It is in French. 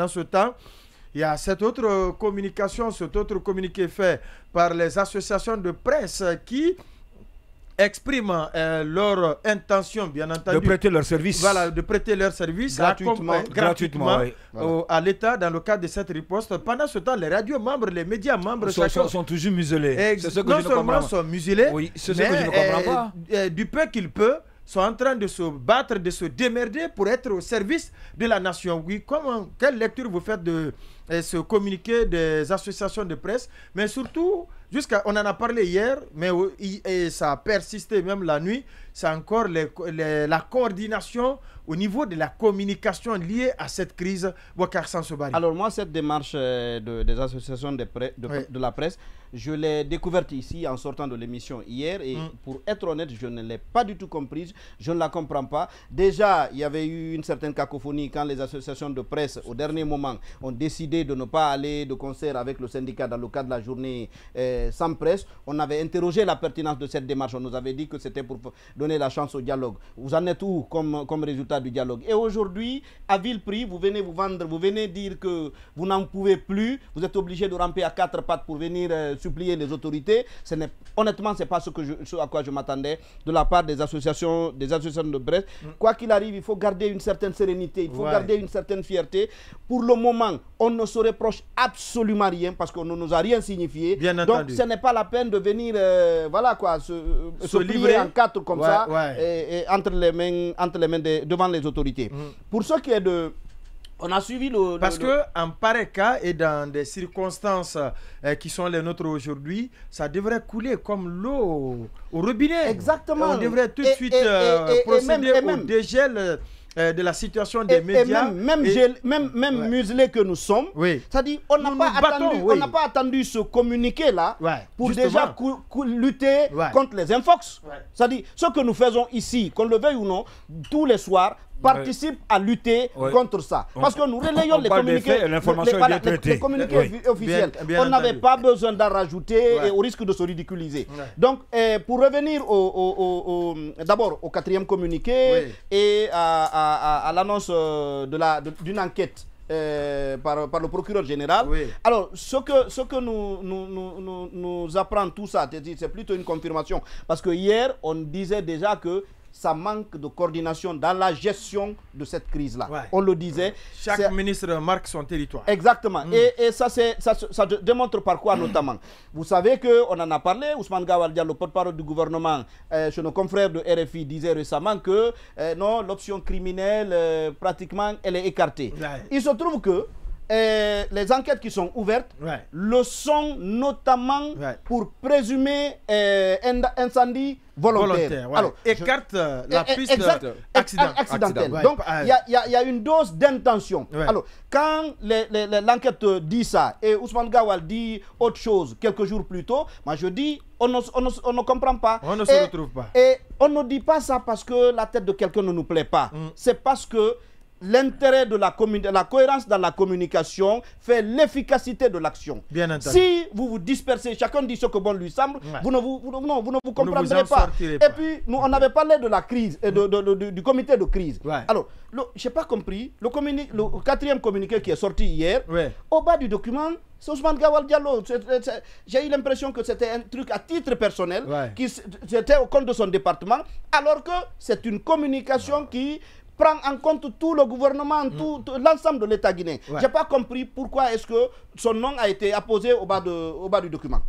pendant ce temps, il y a cette autre communication, cet autre communiqué fait par les associations de presse qui expriment leur intention, bien entendu, de prêter leur service. Voilà, de prêter leur service gratuitement oui. À l'État dans le cadre de cette riposte. Pendant ce temps, les radios membres, les médias membres sont toujours muselés. C'est ce que non seulement sont muselés, oui, c'est ce que je ne comprends pas. Du peu qu'il peut, sont en train de se battre, de se démerder pour être au service de la nation. Oui, quelle lecture vous faites de ce communiqué des associations de presse, mais surtout, on en a parlé hier, mais et ça a persisté même la nuit, c'est encore la coordination au niveau de la communication liée à cette crise. Boubacar Samsobari. Alors moi, cette démarche des associations de la presse, je l'ai découverte ici en sortant de l'émission hier et pour être honnête, je ne l'ai pas du tout comprise, je ne la comprends pas. Déjà, il y avait eu une certaine cacophonie quand les associations de presse, au dernier moment, ont décidé de ne pas aller de concert avec le syndicat dans le cadre de la journée sans presse. On avait interrogé la pertinence de cette démarche, on nous avait dit que c'était pour donner la chance au dialogue. Vous en êtes où comme résultat du dialogue? Et aujourd'hui, à vil prix, vous venez vous vendre, vous venez dire que vous n'en pouvez plus, vous êtes obligé de ramper à quatre pattes pour venir supplier les autorités. Honnêtement, ce n'est pas ce à quoi je m'attendais de la part des associations de presse. Quoi qu'il arrive, il faut garder une certaine sérénité, il faut garder une certaine fierté. Pour le moment, on ne se reproche absolument rien parce qu'on ne nous a rien signifié. Bien Donc, entendu. ce n'est pas la peine de venir se plier en quatre comme ça et entre les mains devant les autorités. Pour ce qui est de... On a suivi Parce qu'en pareil cas et dans des circonstances qui sont les nôtres aujourd'hui, ça devrait couler comme l'eau au robinet. Exactement. On devrait tout de suite procéder au dégel de la situation des médias. Même muselés que nous sommes, c'est-à-dire on n'a pas attendu ce communiqué-là pour justement. déjà lutter contre les infox. C'est-à-dire ce que nous faisons ici, qu'on le veuille ou non, tous les soirs, participe à lutter contre ça. Parce que nous relayons les communiqués, les communiqués officiels. On n'avait pas besoin d'en rajouter et au risque de se ridiculiser. Donc, pour revenir d'abord au quatrième communiqué et à l'annonce d'une enquête par le procureur général. Alors, ce que nous apprend tout ça, c'est plutôt une confirmation. Parce que hier, on disait déjà que ça manque de coordination dans la gestion de cette crise-là. On le disait. Chaque ministre marque son territoire. Exactement. Et ça démontre par quoi notamment. Vous savez qu'on en a parlé, Ousmane Gawal Diallo, le porte-parole du gouvernement, chez nos confrères de RFI, disait récemment que non, l'option criminelle, pratiquement, elle est écartée. Il se trouve que les enquêtes qui sont ouvertes le sont notamment pour présumer incendie volontaire. Alors, écarte la piste accidentelle. Donc, il y a une dose d'intention. Alors, quand l'enquête dit ça et Ousmane Gawal dit autre chose quelques jours plus tôt, moi je dis, on ne comprend pas. On ne se retrouve pas. Et on ne dit pas ça parce que la tête de quelqu'un ne nous plaît pas. C'est parce que l'intérêt de la cohérence dans la communication fait l'efficacité de l'action. Bien entendu. Si vous vous dispersez, chacun dit ce que bon lui semble, vous ne vous comprendrez pas. Et puis, nous, on avait parlé de la crise, du comité de crise. Alors, je n'ai pas compris, le quatrième communiqué qui est sorti hier, au bas du document, c'est Ousmane Gawal Diallo. J'ai eu l'impression que c'était un truc à titre personnel, qui c'était au compte de son département, alors que c'est une communication qui prend en compte tout le gouvernement, l'ensemble de l'État guinéen. Je n'ai pas compris pourquoi est-ce que son nom a été apposé au bas du document.